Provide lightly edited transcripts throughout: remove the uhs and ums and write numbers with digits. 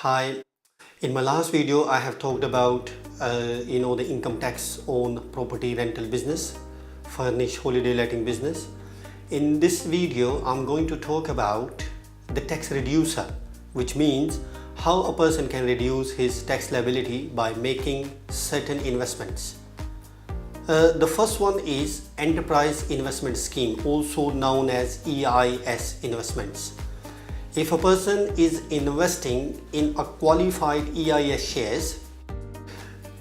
Hi, in my last video I have talked about the income tax on property rental business, furnished holiday letting business. In this video I'm going to talk about the tax reducer, which means how a person can reduce his tax liability by making certain investments. The first one is Enterprise Investment Scheme, also known as EIS Investments. If a person is investing in a qualified EIS shares,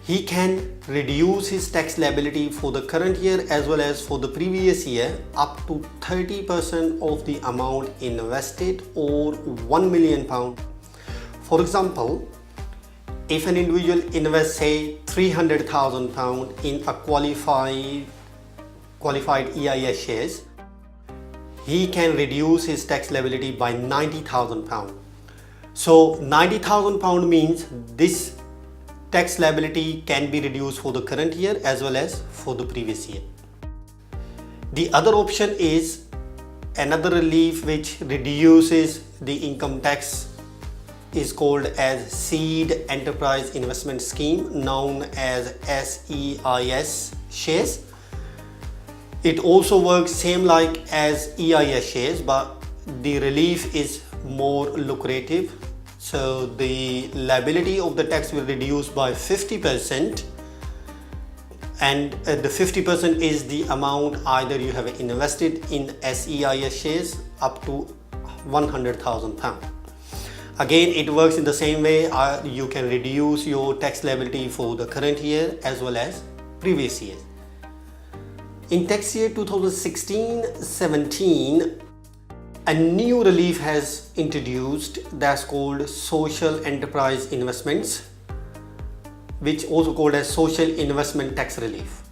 he can reduce his tax liability for the current year as well as for the previous year up to 30% of the amount invested, or £1 million. For example, if an individual invests say £300,000 in a qualified EIS shares, he can reduce his tax liability by £90,000. So £90,000 means this tax liability can be reduced for the current year as well as for the previous year. The other option is another relief which reduces the income tax is called as Seed Enterprise Investment Scheme, known as SEIS Shares. It also works same like as EIS shares, but the relief is more lucrative. So the liability of the tax will reduce by 50%, and the 50% is the amount either you have invested in SEIS shares up to £100,000. Again, it works in the same way. You can reduce your tax liability for the current year as well as previous years. In tax year 2016-17, a new relief has introduced that's called Social Enterprise Investments, which also called as Social Investment Tax Relief.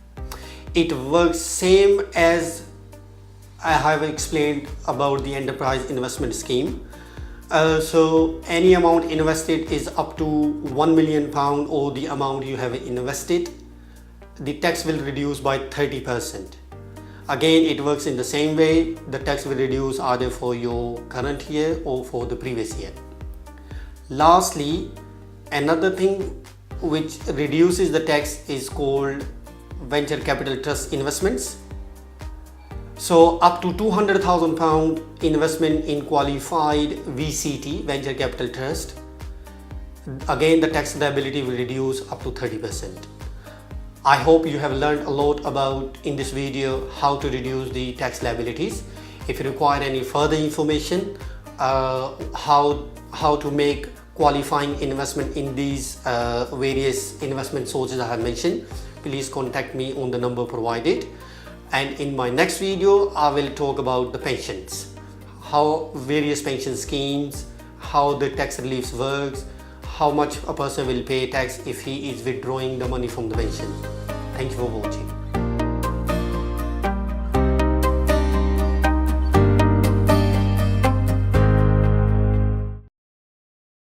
It works same as I have explained about the Enterprise Investment Scheme. So any amount invested is up to £1 million, or the amount you have invested, the tax will reduce by 30%. Again, it works in the same way. The tax will reduce either for your current year or for the previous year. Lastly, another thing which reduces the tax is called Venture Capital Trust Investments. So up to £200,000 investment in qualified VCT, Venture Capital Trust, again the tax liability will reduce up to 30%. I hope you have learned a lot about in this video how to reduce the tax liabilities. If you require any further information, how to make qualifying investment in these various investment sources I have mentioned, please contact me on the number provided. And in my next video, I will talk about the pensions, how various pension schemes, how the tax reliefs works, how much a person will pay tax if he is withdrawing the money from the pension. Thank you for watching.